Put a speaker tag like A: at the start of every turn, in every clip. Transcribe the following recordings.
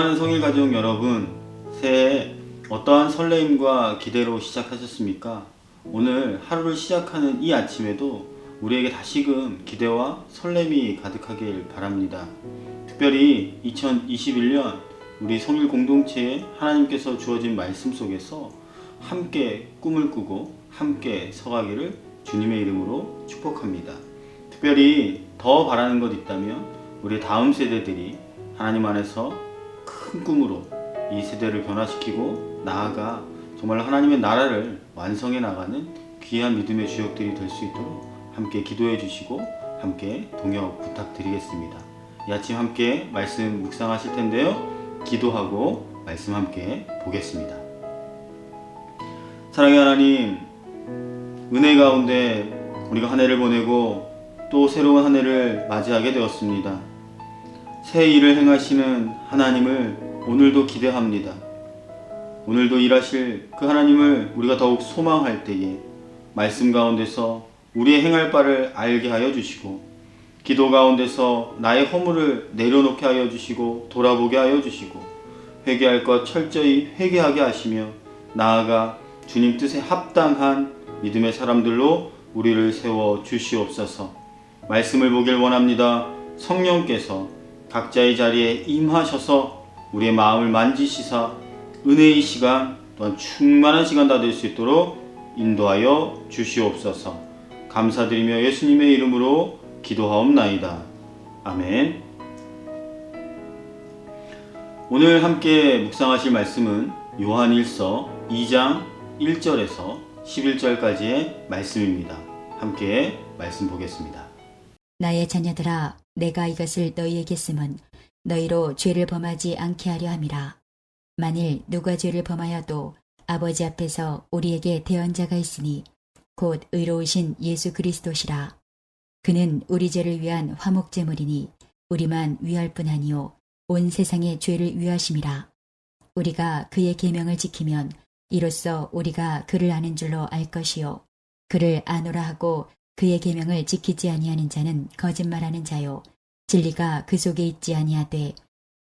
A: 사랑하는 성일 가족 여러분, 새해 어떠한 설레임과 기대로 시작하셨습니까? 오늘 하루를 시작하는 이 아침에도 우리에게 다시금 기대와 설렘이 가득하길 바랍니다. 특별히 2021년 우리 성일 공동체에 하나님께서 주어진 말씀 속에서 함께 꿈을 꾸고 함께 서가기를 주님의 이름으로 축복합니다. 특별히 더 바라는 것 있다면 우리 다음 세대들이 하나님 안에서 큰 꿈으로 이 세대를 변화시키고 나아가 정말 하나님의 나라를 완성해 나가는 귀한 믿음의 주역들이 될 수 있도록 함께 기도해 주시고 함께 동역 부탁드리겠습니다. 이 아침 함께 말씀 묵상하실 텐데요. 기도하고 말씀 함께 보겠습니다. 사랑의 하나님, 은혜 가운데 우리가 한 해를 보내고 또 새로운 한 해를 맞이하게 되었습니다. 새 일을 행하시는 하나님을 오늘도 기대합니다. 오늘도 일하실 그 하나님을 우리가 더욱 소망할 때에 말씀 가운데서 우리의 행할 바를 알게 하여 주시고 기도 가운데서 나의 허물을 내려놓게 하여 주시고 돌아보게 하여 주시고 회개할 것 철저히 회개하게 하시며 나아가 주님 뜻에 합당한 믿음의 사람들로 우리를 세워 주시옵소서. 말씀을 보길 원합니다. 성령께서 각자의 자리에 임하셔서 우리의 마음을 만지시사 은혜의 시간 또한 충만한 시간 다 될 수 있도록 인도하여 주시옵소서. 감사드리며 예수님의 이름으로 기도하옵나이다. 아멘. 오늘 함께 묵상하실 말씀은 요한일서 2장 1절에서 11절까지의 말씀입니다. 함께 말씀 보겠습니다.
B: 나의 자녀들아, 내가 이것을 너희에게 쓰면 너희로 죄를 범하지 않게 하려 함이라. 만일 누가 죄를 범하여도 아버지 앞에서 우리에게 대언자가 있으니 곧 의로우신 예수 그리스도시라. 그는 우리 죄를 위한 화목제물이니 우리만 위할 뿐 아니요 온 세상의 죄를 위하심이라. 우리가 그의 계명을 지키면 이로써 우리가 그를 아는 줄로 알 것이요 그를 아노라 하고 그의 계명을 지키지 아니하는 자는 거짓말하는 자요 진리가 그 속에 있지 아니하되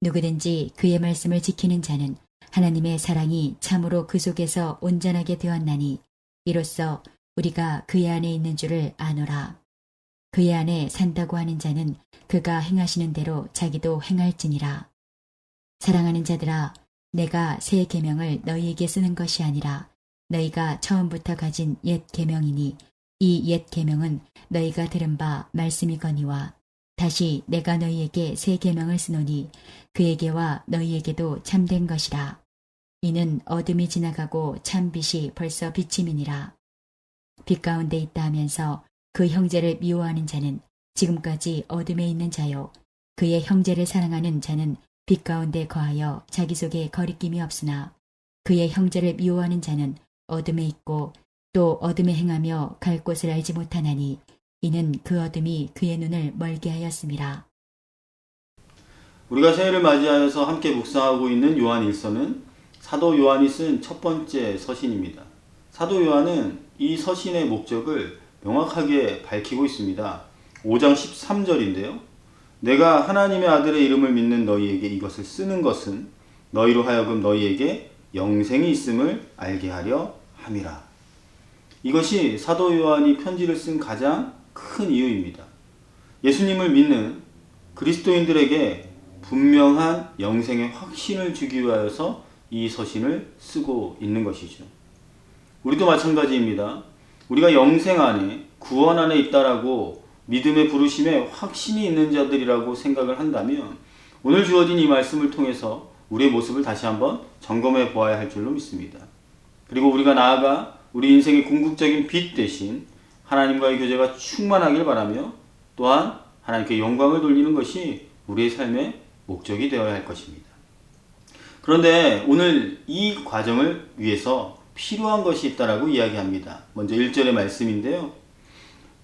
B: 누구든지 그의 말씀을 지키는 자는 하나님의 사랑이 참으로 그 속에서 온전하게 되었나니 이로써 우리가 그의 안에 있는 줄을 아노라. 그의 안에 산다고 하는 자는 그가 행하시는 대로 자기도 행할지니라. 사랑하는 자들아, 내가 새 계명을 너희에게 쓰는 것이 아니라 너희가 처음부터 가진 옛 계명이니 이 옛 계명은 너희가 들은 바 말씀이거니와 다시 내가 너희에게 새 계명을 쓰노니 그에게와 너희에게도 참된 것이라. 이는 어둠이 지나가고 참 빛이 벌써 비침이니라. 빛 가운데 있다 하면서 그 형제를 미워하는 자는 지금까지 어둠에 있는 자요 그의 형제를 사랑하는 자는 빛 가운데 거하여 자기 속에 거리낌이 없으나 그의 형제를 미워하는 자는 어둠에 있고 또 어둠에 행하며 갈 곳을 알지 못하나니 이는 그 어둠이 그의 눈을 멀게 하였음이라.
A: 우리가 새해를 맞이하여서 함께 묵상하고 있는 요한일서는 사도 요한이 쓴 첫 번째 서신입니다. 사도 요한은 이 서신의 목적을 명확하게 밝히고 있습니다. 5장 13절인데요. 내가 하나님의 아들의 이름을 믿는 너희에게 이것을 쓰는 것은 너희로 하여금 너희에게 영생이 있음을 알게 하려 함이라. 이것이 사도 요한이 편지를 쓴 가장 큰 이유입니다. 예수님을 믿는 그리스도인들에게 분명한 영생의 확신을 주기 위하여서 이 서신을 쓰고 있는 것이죠. 우리도 마찬가지입니다. 우리가 영생 안에 구원 안에 있다라고 믿음의 부르심에 확신이 있는 자들이라고 생각을 한다면 오늘 주어진 이 말씀을 통해서 우리의 모습을 다시 한번 점검해 보아야 할 줄로 믿습니다. 그리고 우리가 나아가 우리 인생의 궁극적인 빛 대신 하나님과의 교제가 충만하길 바라며 또한 하나님께 영광을 돌리는 것이 우리의 삶의 목적이 되어야 할 것입니다. 그런데 오늘 이 과정을 위해서 필요한 것이 있다라고 이야기합니다. 먼저 1절의 말씀인데요.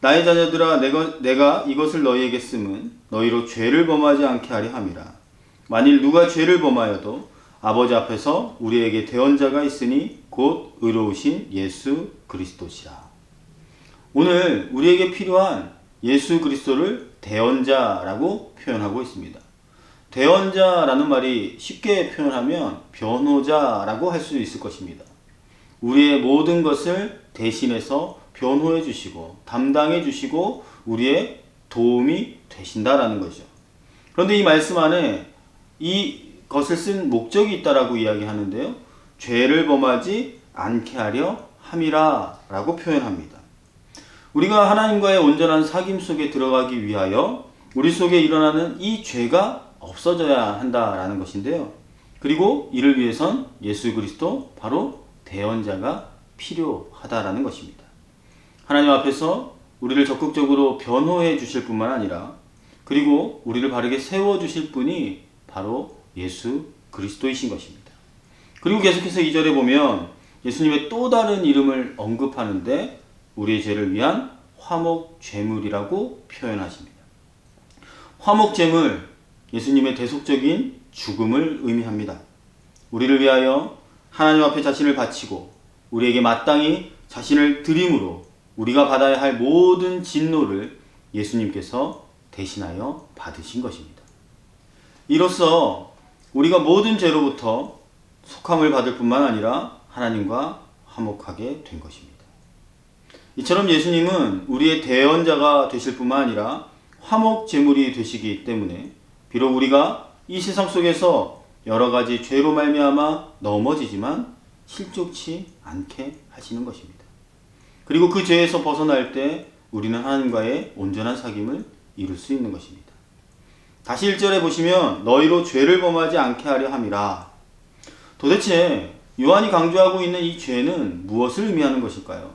A: 나의 자녀들아, 내가 이것을 너희에게 쓰면 너희로 죄를 범하지 않게 하려 함이라. 만일 누가 죄를 범하여도 아버지 앞에서 우리에게 대언자가 있으니 곧 의로우신 예수 그리스도시라. 오늘 우리에게 필요한 예수 그리스도를 대언자라고 표현하고 있습니다. 대언자라는 말이 쉽게 표현하면 변호자라고 할 수 있을 것입니다. 우리의 모든 것을 대신해서 변호해 주시고 담당해 주시고 우리의 도움이 되신다라는 거죠. 그런데 이 말씀 안에 이것을 쓴 목적이 있다라고 이야기하는데요. 죄를 범하지 않게 하려 함이라 라고 표현합니다. 우리가 하나님과의 온전한 사귐 속에 들어가기 위하여 우리 속에 일어나는 이 죄가 없어져야 한다라는 것인데요. 그리고 이를 위해선 예수 그리스도 바로 대언자가 필요하다라는 것입니다. 하나님 앞에서 우리를 적극적으로 변호해 주실 뿐만 아니라 그리고 우리를 바르게 세워 주실 분이 바로 예수 그리스도이신 것입니다. 그리고 계속해서 2절에 보면 예수님의 또 다른 이름을 언급하는데 우리의 죄를 위한 화목제물이라고 표현하십니다. 화목제물, 예수님의 대속적인 죽음을 의미합니다. 우리를 위하여 하나님 앞에 자신을 바치고 우리에게 마땅히 자신을 드림으로 우리가 받아야 할 모든 진노를 예수님께서 대신하여 받으신 것입니다. 이로써 우리가 모든 죄로부터 속함을 받을 뿐만 아니라 하나님과 화목하게 된 것입니다. 이처럼 예수님은 우리의 대언자가 되실 뿐만 아니라 화목 제물이 되시기 때문에 비록 우리가 이 세상 속에서 여러 가지 죄로 말미암아 넘어지지만 실족치 않게 하시는 것입니다. 그리고 그 죄에서 벗어날 때 우리는 하나님과의 온전한 사귐을 이룰 수 있는 것입니다. 다시 1절에 보시면 너희로 죄를 범하지 않게 하려 함이라. 도대체 요한이 강조하고 있는 이 죄는 무엇을 의미하는 것일까요?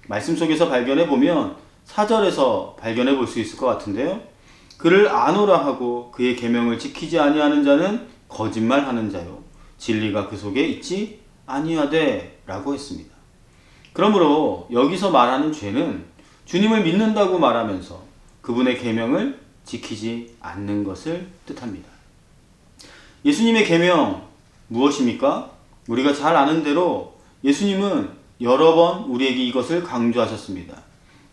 A: 말씀 속에서 발견해 보면 4절에서 발견해 볼 수 있을 것 같은데요. 그를 아노라 하고 그의 계명을 지키지 아니하는 자는 거짓말하는 자요 진리가 그 속에 있지 아니하되 라고 했습니다. 그러므로 여기서 말하는 죄는 주님을 믿는다고 말하면서 그분의 계명을 지키지 않는 것을 뜻합니다. 예수님의 계명 무엇입니까? 우리가 잘 아는 대로 예수님은 여러 번 우리에게 이것을 강조하셨습니다.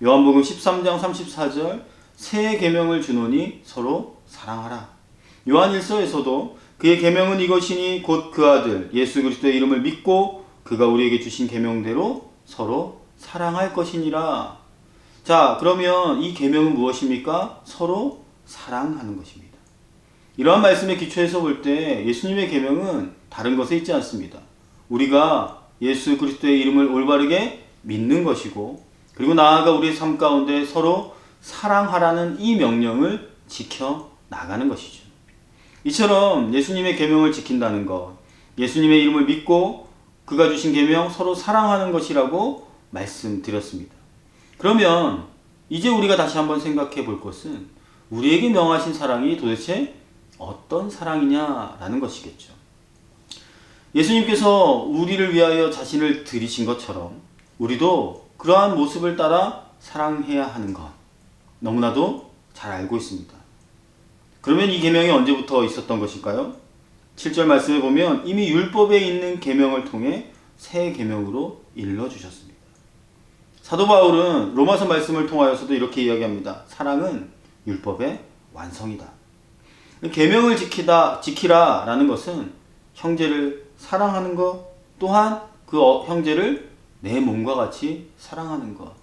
A: 요한복음 13장 34절 새 계명을 주노니 서로 사랑하라. 요한일서에서도 그의 계명은 이것이니 곧 그 아들 예수 그리스도의 이름을 믿고 그가 우리에게 주신 계명대로 서로 사랑할 것이니라. 자, 그러면 이 계명은 무엇입니까? 서로 사랑하는 것입니다. 이러한 말씀의 기초에서 볼 때 예수님의 계명은 다른 것에 있지 않습니다. 우리가 예수 그리스도의 이름을 올바르게 믿는 것이고 그리고 나아가 우리의 삶 가운데 서로 사랑하라는 이 명령을 지켜 나가는 것이죠. 이처럼 예수님의 계명을 지킨다는 것, 예수님의 이름을 믿고 그가 주신 계명 서로 사랑하는 것이라고 말씀드렸습니다. 그러면 이제 우리가 다시 한번 생각해 볼 것은 우리에게 명하신 사랑이 도대체 어떤 사랑이냐라는 것이겠죠. 예수님께서 우리를 위하여 자신을 드리신 것처럼 우리도 그러한 모습을 따라 사랑해야 하는 것 너무나도 잘 알고 있습니다. 그러면 이 계명이 언제부터 있었던 것일까요? 7절 말씀에 보면 이미 율법에 있는 계명을 통해 새 계명으로 일러주셨습니다. 사도 바울은 로마서 말씀을 통하여서도 이렇게 이야기합니다. 사랑은 율법의 완성이다. 계명을 지키라라는 것은 형제를 사랑하는 것 또한 그 형제를 내 몸과 같이 사랑하는 것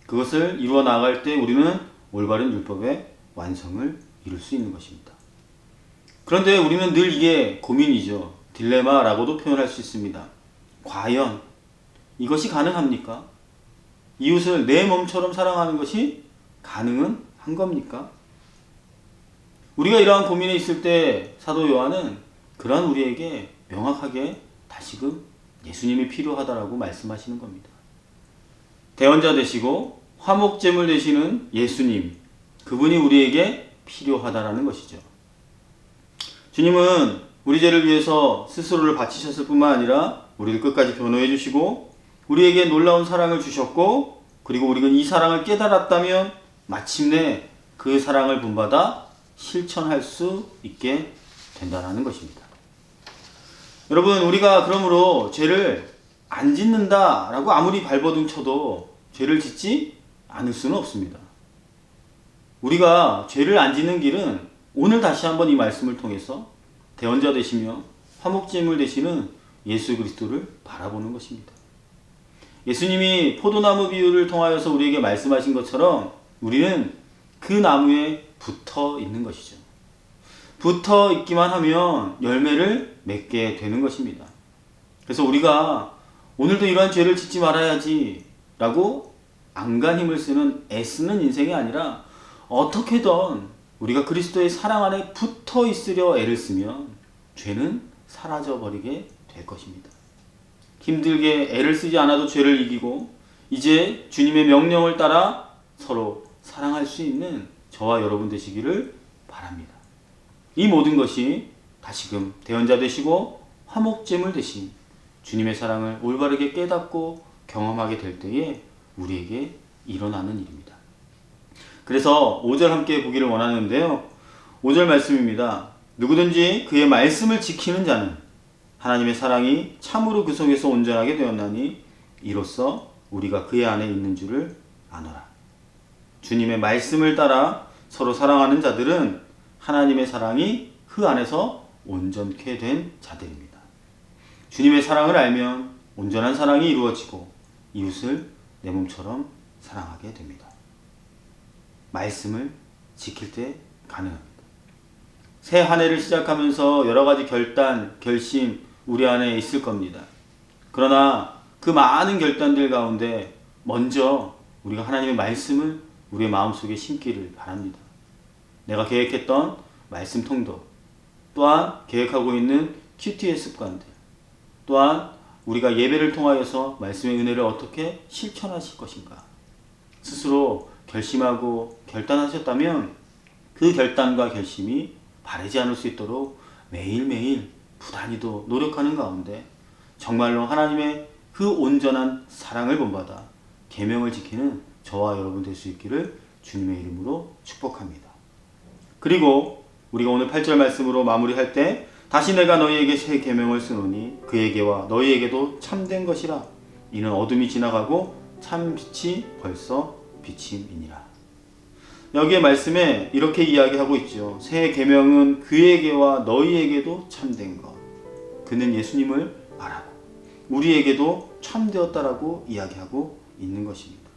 A: 그것을 이루어 나갈 때 우리는 올바른 율법의 완성을 이룰 수 있는 것입니다. 그런데 우리는 늘 이게 고민이죠. 딜레마라고도 표현할 수 있습니다. 과연 이것이 가능합니까? 이웃을 내 몸처럼 사랑하는 것이 가능은 한 겁니까? 우리가 이러한 고민에 있을 때 사도 요한은 그러한 우리에게 명확하게 다시금 예수님이 필요하다라고 말씀하시는 겁니다. 대언자 되시고 화목제물 되시는 예수님, 그분이 우리에게 필요하다라는 것이죠. 주님은 우리 죄를 위해서 스스로를 바치셨을 뿐만 아니라 우리를 끝까지 변호해 주시고 우리에게 놀라운 사랑을 주셨고 그리고 우리가 이 사랑을 깨달았다면 마침내 그 사랑을 본받아 실천할 수 있게 된다는 것입니다. 여러분, 우리가 그러므로 죄를 안 짓는다라고 아무리 발버둥 쳐도 죄를 짓지 않을 수는 없습니다. 우리가 죄를 안 짓는 길은 오늘 다시 한번 이 말씀을 통해서 대언자 되시며 화목제물 되시는 예수 그리스도를 바라보는 것입니다. 예수님이 포도나무 비유를 통하여서 우리에게 말씀하신 것처럼 우리는 그 나무에 붙어 있는 것이죠. 붙어 있기만 하면 열매를 맺게 되는 것입니다. 그래서 우리가 오늘도 이러한 죄를 짓지 말아야지 라고 안간 힘을 쓰는 애쓰는 인생이 아니라 어떻게든 우리가 그리스도의 사랑 안에 붙어 있으려 애를 쓰면 죄는 사라져 버리게 될 것입니다. 힘들게 애를 쓰지 않아도 죄를 이기고 이제 주님의 명령을 따라 서로 사랑할 수 있는 저와 여러분 되시기를 바랍니다. 이 모든 것이 다시금 대언자 되시고 화목제물 되신 주님의 사랑을 올바르게 깨닫고 경험하게 될 때에 우리에게 일어나는 일입니다. 그래서 5절 함께 보기를 원하는데요. 5절 말씀입니다. 누구든지 그의 말씀을 지키는 자는 하나님의 사랑이 참으로 그 속에서 온전하게 되었나니 이로써 우리가 그의 안에 있는 줄을 아노라. 주님의 말씀을 따라 서로 사랑하는 자들은 하나님의 사랑이 그 안에서 온전케 된 자들입니다. 주님의 사랑을 알면 온전한 사랑이 이루어지고 이웃을 내 몸처럼 사랑하게 됩니다. 말씀을 지킬 때 가능합니다. 새 한 해를 시작하면서 여러 가지 결단, 결심 우리 안에 있을 겁니다. 그러나 그 많은 결단들 가운데 먼저 우리가 하나님의 말씀을 우리의 마음속에 심기를 바랍니다. 내가 계획했던 말씀 통독, 또한 계획하고 있는 큐티의 습관들, 또한 우리가 예배를 통하여서 말씀의 은혜를 어떻게 실천하실 것인가 스스로 결심하고 결단하셨다면 그 결단과 결심이 바르지 않을 수 있도록 매일매일 부단히도 노력하는 가운데 정말로 하나님의 그 온전한 사랑을 본받아 계명을 지키는 저와 여러분 될 수 있기를 주님의 이름으로 축복합니다. 그리고 우리가 오늘 8절 말씀으로 마무리할 때 다시 내가 너희에게 새 계명을 쓰노니 그에게와 너희에게도 참된 것이라. 이는 어둠이 지나가고 참 빛이 벌써 비침이니라. 여기에 말씀에 이렇게 이야기하고 있죠. 새 계명은 그에게와 너희에게도 참된 것. 그는 예수님을 말하고 우리에게도 참되었다라고 이야기하고 있는 것입니다.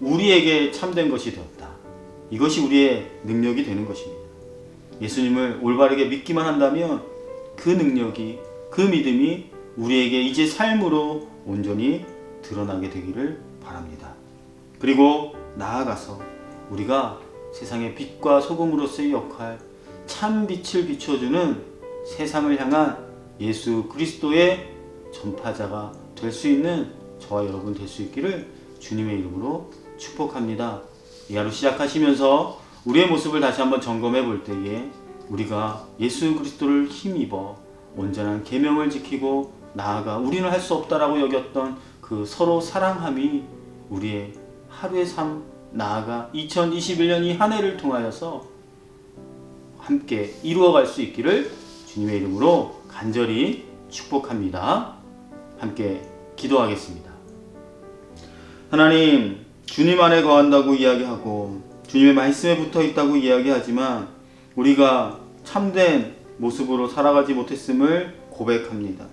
A: 우리에게 참된 것이 되었다. 이것이 우리의 능력이 되는 것입니다. 예수님을 올바르게 믿기만 한다면 그 능력이, 그 믿음이 우리에게 이제 삶으로 온전히 드러나게 되기를 바랍니다. 그리고 나아가서 우리가 세상의 빛과 소금으로서의 역할, 참 빛을 비춰주는 세상을 향한 예수 그리스도의 전파자가 될 수 있는 저와 여러분 될 수 있기를 주님의 이름으로 축복합니다. 이 하루 시작하시면서 우리의 모습을 다시 한번 점검해 볼 때에 우리가 예수 그리스도를 힘입어 온전한 계명을 지키고 나아가 우리는 할 수 없다라고 여겼던 그 서로 사랑함이 우리의 하루의 삶, 나아가 2021년 이 한 해를 통하여서 함께 이루어갈 수 있기를 주님의 이름으로 간절히 축복합니다. 함께 기도하겠습니다. 하나님, 주님 안에 거한다고 이야기하고 주님의 말씀에 붙어 있다고 이야기하지만 우리가 참된 모습으로 살아가지 못했음을 고백합니다.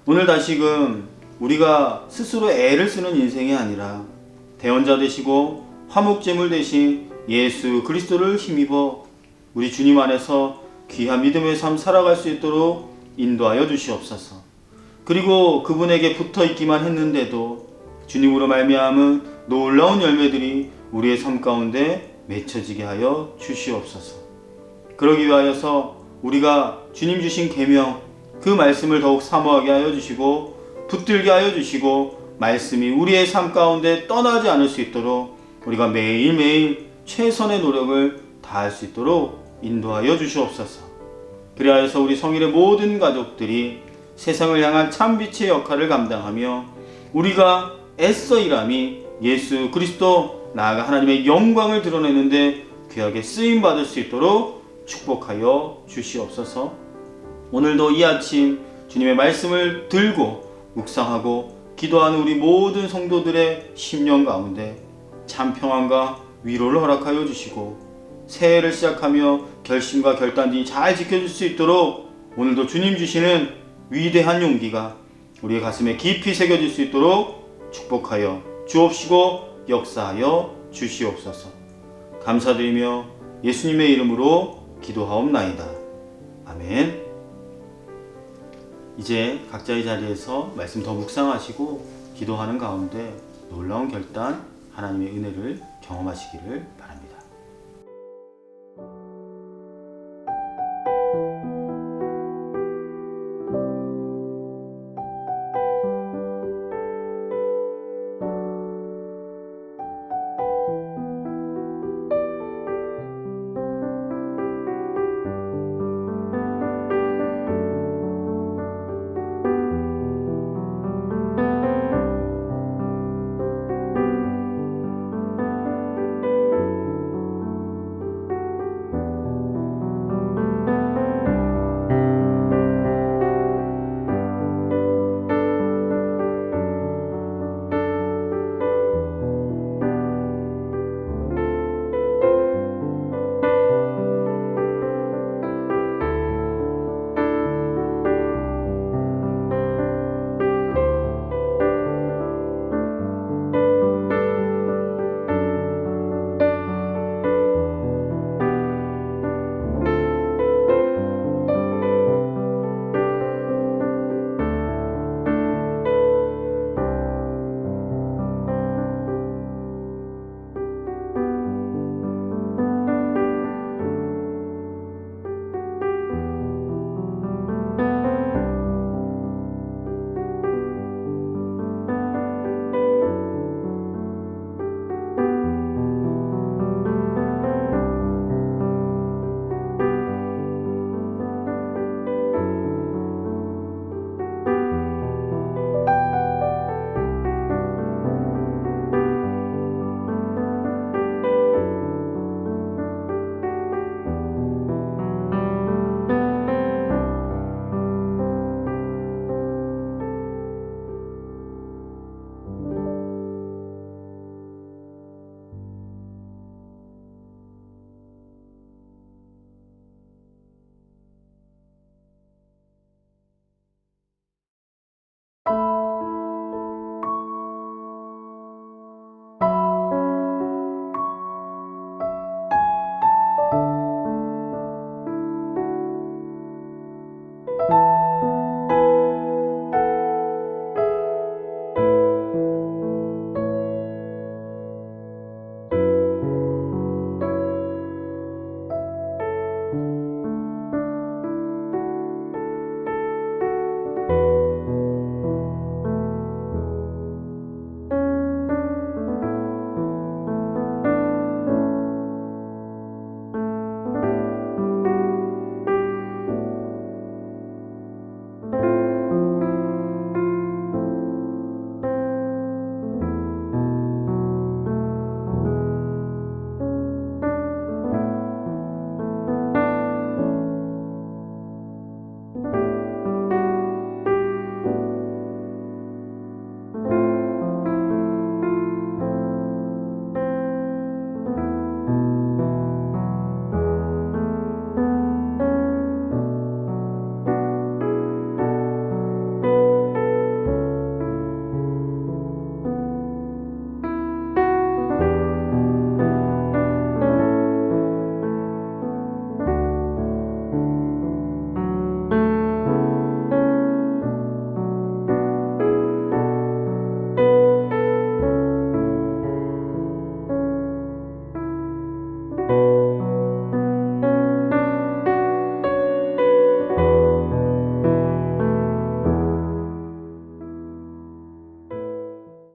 A: 오늘 다시금 우리가 스스로 애를 쓰는 인생이 아니라 대언자 되시고 화목제물 되신 예수 그리스도를 힘입어 우리 주님 안에서 귀한 믿음의 삶 살아갈 수 있도록 인도하여 주시옵소서. 그리고 그분에게 붙어 있기만 했는데도 주님으로 말미암은 놀라운 열매들이 우리의 삶 가운데 맺혀지게 하여 주시옵소서. 그러기 위하여서 우리가 주님 주신 계명, 그 말씀을 더욱 사모하게 하여 주시고 붙들게 하여 주시고 말씀이 우리의 삶 가운데 떠나지 않을 수 있도록 우리가 매일매일 최선의 노력을 다할 수 있도록 인도하여 주시옵소서. 그리하여서 우리 성일의 모든 가족들이 세상을 향한 참빛의 역할을 감당하며 우리가 애써 일함이 예수 그리스도 나아가 하나님의 영광을 드러내는데 귀하게 쓰임받을 수 있도록 축복하여 주시옵소서. 오늘도 이 아침 주님의 말씀을 들고 묵상하고 기도하는 우리 모든 성도들의 심령 가운데 참 평안과 위로를 허락하여 주시고 새해를 시작하며 결심과 결단들이 잘 지켜질 수 있도록 오늘도 주님 주시는 위대한 용기가 우리의 가슴에 깊이 새겨질 수 있도록 축복하여 주옵시고 역사하여 주시옵소서. 감사드리며 예수님의 이름으로 기도하옵나이다. 아멘. 이제 각자의 자리에서 말씀 더 묵상하시고 기도하는 가운데 놀라운 결단, 하나님의 은혜를 경험하시기를 바랍니다.